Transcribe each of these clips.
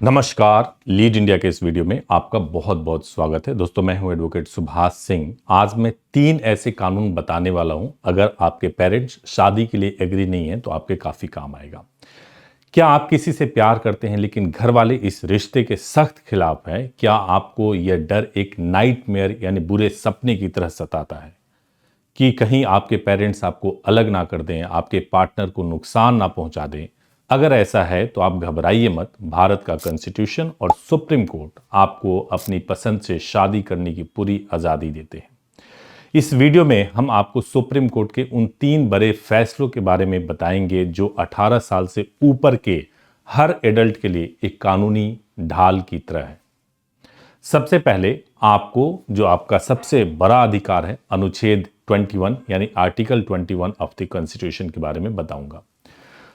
नमस्कार। Lead India के इस वीडियो में आपका बहुत बहुत स्वागत है। दोस्तों, मैं हूं एडवोकेट सुभाष सिंह। आज मैं 3 ऐसे कानून बताने वाला हूं, अगर आपके पेरेंट्स शादी के लिए एग्री नहीं है तो आपके काफ़ी काम आएगा। क्या आप किसी से प्यार करते हैं लेकिन घर वाले इस रिश्ते के सख्त खिलाफ हैं? क्या आपको यह डर एक नाइटमेयर यानी बुरे सपने की तरह सताता है कि कहीं आपके पेरेंट्स आपको अलग ना कर दें, आपके पार्टनर को नुकसान ना पहुंचा दें? अगर ऐसा है तो आप घबराइए मत। भारत का कॉन्स्टिट्यूशन और सुप्रीम कोर्ट आपको अपनी पसंद से शादी करने की पूरी आज़ादी देते हैं। इस वीडियो में हम आपको सुप्रीम कोर्ट के उन 3 बड़े फैसलों के बारे में बताएंगे जो 18 साल से ऊपर के हर एडल्ट के लिए एक कानूनी ढाल की तरह है। सबसे पहले आपको जो आपका सबसे बड़ा अधिकार है, अनुच्छेद 21 यानी आर्टिकल 21 ऑफ द कॉन्स्टिट्यूशन के बारे में बताऊंगा।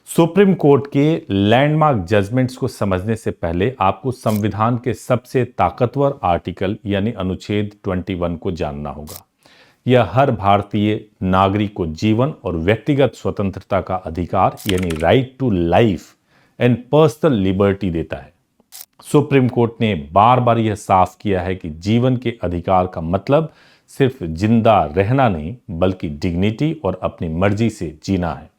सुप्रीम कोर्ट के लैंडमार्क जजमेंट्स को समझने से पहले आपको संविधान के सबसे ताकतवर आर्टिकल यानी अनुच्छेद 21 को जानना होगा। यह हर भारतीय नागरिक को जीवन और व्यक्तिगत स्वतंत्रता का अधिकार यानी right to life and personal liberty देता है। सुप्रीम कोर्ट ने बार बार यह साफ किया है कि जीवन के अधिकार का मतलब सिर्फ जिंदा रहना नहीं, बल्कि डिग्निटी और अपनी मर्जी से जीना है।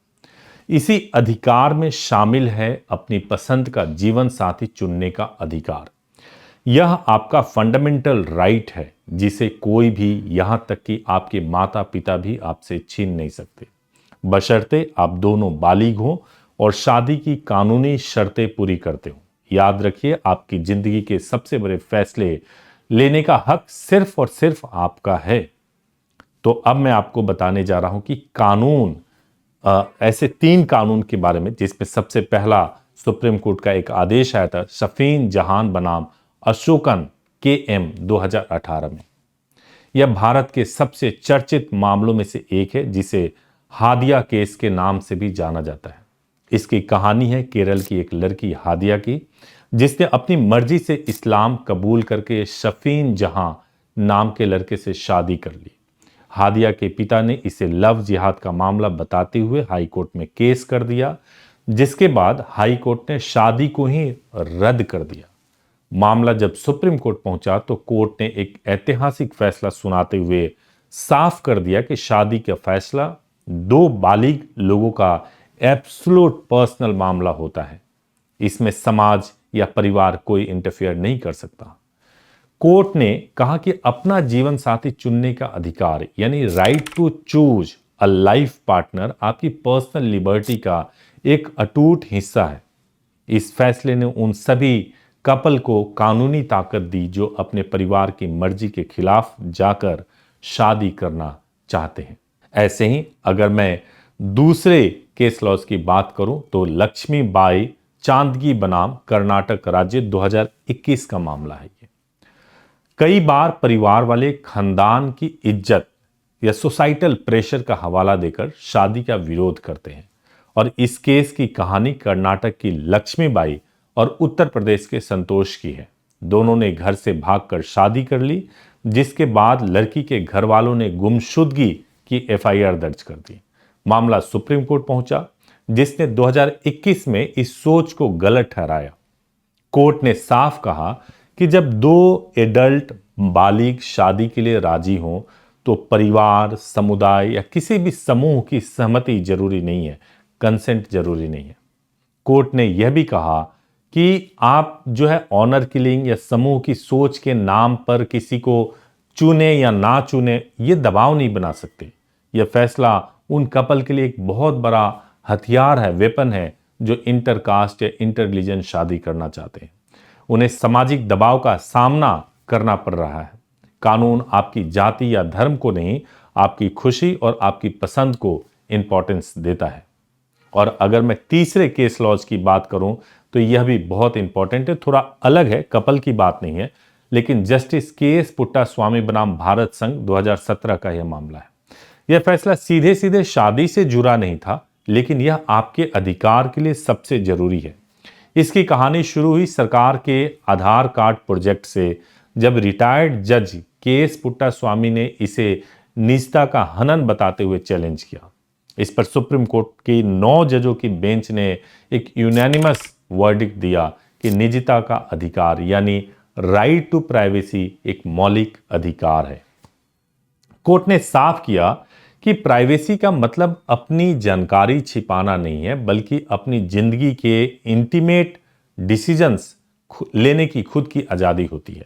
इसी अधिकार में शामिल है अपनी पसंद का जीवन साथी चुनने का अधिकार। यह आपका फंडामेंटल राइट है जिसे कोई भी, यहां तक कि आपके माता पिता भी आपसे छीन नहीं सकते, बशर्ते आप दोनों बालिग हों और शादी की कानूनी शर्तें पूरी करते हो। याद रखिए, आपकी जिंदगी के सबसे बड़े फैसले लेने का हक सिर्फ और सिर्फ आपका है। तो अब मैं आपको बताने जा रहा हूं कि कानून, ऐसे 3 कानून के बारे में, जिसमें सबसे पहला सुप्रीम कोर्ट का एक आदेश आया था शफीन जहान बनाम अशोकन KM 2018 में। यह भारत के सबसे चर्चित मामलों में से एक है, जिसे हादिया केस के नाम से भी जाना जाता है। इसकी कहानी है केरल की एक लड़की हादिया की, जिसने अपनी मर्जी से इस्लाम कबूल करके शफीन जहां नाम के लड़के से शादी कर ली। हादिया के पिता ने इसे लव जिहाद का मामला बताते हुए हाई कोर्ट में केस कर दिया, जिसके बाद हाई कोर्ट ने शादी को ही रद्द कर दिया। मामला जब सुप्रीम कोर्ट पहुंचा तो कोर्ट ने एक ऐतिहासिक फैसला सुनाते हुए साफ कर दिया कि शादी का फैसला 2 बालिग लोगों का एब्सोल्यूट पर्सनल मामला होता है। इसमें समाज या परिवार कोई इंटरफेयर नहीं कर सकता। कोर्ट ने कहा कि अपना जीवन साथी चुनने का अधिकार यानी right to choose a life partner आपकी पर्सनल लिबर्टी का एक अटूट हिस्सा है। इस फैसले ने उन सभी कपल को कानूनी ताकत दी जो अपने परिवार की मर्जी के खिलाफ जाकर शादी करना चाहते हैं। ऐसे ही अगर मैं दूसरे केस लॉज की बात करूं तो लक्ष्मीबाई चांदगी बनाम कर्नाटक राज्य 2021 का मामला है। कई बार परिवार वाले खानदान की इज्जत या सोसाइटल प्रेशर का हवाला देकर शादी का विरोध करते हैं, और इस केस की कहानी कर्नाटक की लक्ष्मीबाई और उत्तर प्रदेश के संतोष की है। दोनों ने घर से भागकर शादी कर ली, जिसके बाद लड़की के घर वालों ने गुमशुदगी की FIR दर्ज कर दी। मामला सुप्रीम कोर्ट पहुंचा, जिसने 2021 में इस सोच को गलत ठहराया। कोर्ट ने साफ कहा कि जब 2 एडल्ट बालिग शादी के लिए राजी हों तो परिवार, समुदाय या किसी भी समूह की सहमति जरूरी नहीं है, कंसेंट जरूरी नहीं है। कोर्ट ने यह भी कहा कि आप जो है ऑनर किलिंग या समूह की सोच के नाम पर किसी को चुने या ना चुने, ये दबाव नहीं बना सकते। यह फैसला उन कपल के लिए एक बहुत बड़ा हथियार है, वेपन है, जो इंटरकास्ट या इंटर रिलीजन शादी करना चाहते हैं। उन्हें सामाजिक दबाव का सामना करना पड़ रहा है। कानून आपकी जाति या धर्म को नहीं, आपकी खुशी और आपकी पसंद को इंपॉर्टेंस देता है। और अगर मैं तीसरे केस लॉज की बात करूं तो यह भी बहुत इंपॉर्टेंट है, थोड़ा अलग है, कपल की बात नहीं है, लेकिन जस्टिस KS पुट्टास्वामी बनाम भारत संघ 2017 का यह मामला है। यह फैसला सीधे सीधे शादी से जुड़ा नहीं था, लेकिन यह आपके अधिकार के लिए सबसे जरूरी है। इसकी कहानी शुरू हुई सरकार के आधार कार्ड प्रोजेक्ट से, जब रिटायर्ड जज KS पुट्टास्वामी ने इसे निजता का हनन बताते हुए चैलेंज किया। इस पर सुप्रीम कोर्ट की 9 जजों की बेंच ने एक यूनानिमस वर्डिक्ट दिया कि निजता का अधिकार यानी राइट टू प्राइवेसी एक मौलिक अधिकार है। कोर्ट ने साफ किया कि प्राइवेसी का मतलब अपनी जानकारी छिपाना नहीं है, बल्कि अपनी जिंदगी के इंटीमेट डिसीजंस लेने की खुद की आजादी होती है।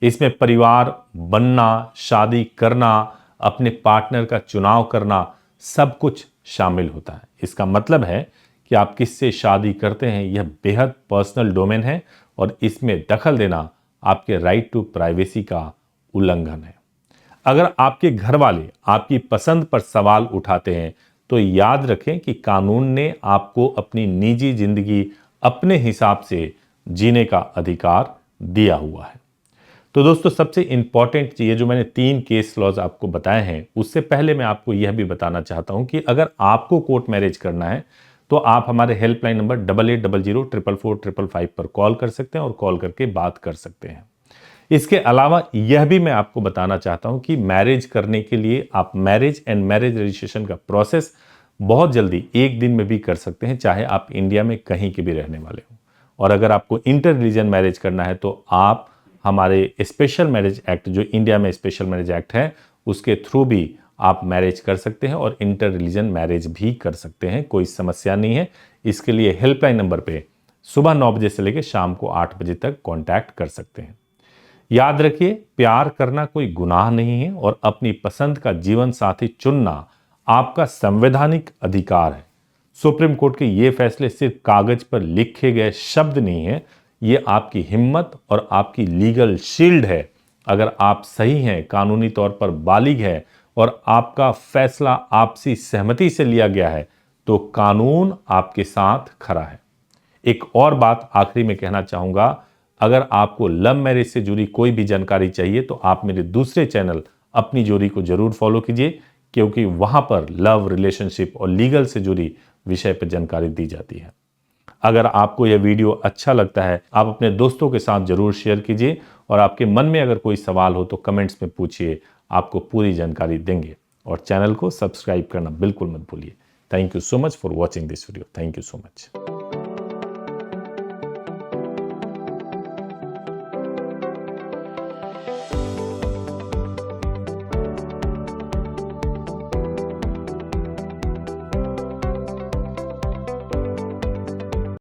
इसमें परिवार बनना, शादी करना, अपने पार्टनर का चुनाव करना, सब कुछ शामिल होता है। इसका मतलब है कि आप किससे शादी करते हैं यह बेहद पर्सनल डोमेन है और इसमें दखल देना आपके राइट टू प्राइवेसी का उल्लंघन है। अगर आपके घर वाले आपकी पसंद पर सवाल उठाते हैं तो याद रखें कि कानून ने आपको अपनी निजी जिंदगी अपने हिसाब से जीने का अधिकार दिया हुआ है। तो दोस्तों, सबसे इंपॉर्टेंट ये जो मैंने 3 केस लॉज आपको बताए हैं, उससे पहले मैं आपको यह भी बताना चाहता हूं कि अगर आपको कोर्ट मैरिज करना है तो आप हमारे हेल्पलाइन नंबर 8800444555 पर कॉल कर सकते हैं और कॉल करके बात कर सकते हैं। इसके अलावा यह भी मैं आपको बताना चाहता हूं कि मैरिज करने के लिए आप मैरिज एंड मैरिज रजिस्ट्रेशन का प्रोसेस बहुत जल्दी 1 दिन में भी कर सकते हैं, चाहे आप इंडिया में कहीं के भी रहने वाले हो। और अगर आपको इंटर रिलीजन मैरिज करना है तो आप हमारे स्पेशल मैरिज एक्ट, जो इंडिया में स्पेशल मैरिज एक्ट है, उसके थ्रू भी आप मैरिज कर सकते हैं और इंटर रिलीजन मैरिज भी कर सकते हैं, कोई समस्या नहीं है। इसके लिए हेल्पलाइन नंबर पे सुबह 9 बजे से लेकर शाम को 8 बजे तक कांटेक्ट कर सकते हैं। याद रखिए, प्यार करना कोई गुनाह नहीं है और अपनी पसंद का जीवन साथी चुनना आपका संवैधानिक अधिकार है। सुप्रीम कोर्ट के ये फैसले सिर्फ कागज पर लिखे गए शब्द नहीं है, ये आपकी हिम्मत और आपकी लीगल शील्ड है। अगर आप सही हैं, कानूनी तौर पर बालिग है और आपका फैसला आपसी सहमति से लिया गया है, तो कानून आपके साथ खड़ा है। एक और बात आखिरी में कहना चाहूंगा, अगर आपको लव मैरिज से जुड़ी कोई भी जानकारी चाहिए तो आप मेरे दूसरे चैनल अपनी जोड़ी को जरूर फॉलो कीजिए, क्योंकि वहां पर लव, रिलेशनशिप और लीगल से जुड़ी विषय पर जानकारी दी जाती है। अगर आपको यह वीडियो अच्छा लगता है, आप अपने दोस्तों के साथ जरूर शेयर कीजिए और आपके मन में अगर कोई सवाल हो तो कमेंट्स में पूछिए, आपको पूरी जानकारी देंगे। और चैनल को सब्सक्राइब करना बिल्कुल मत भूलिए। Thank you so much for watching this video. Thank you so much.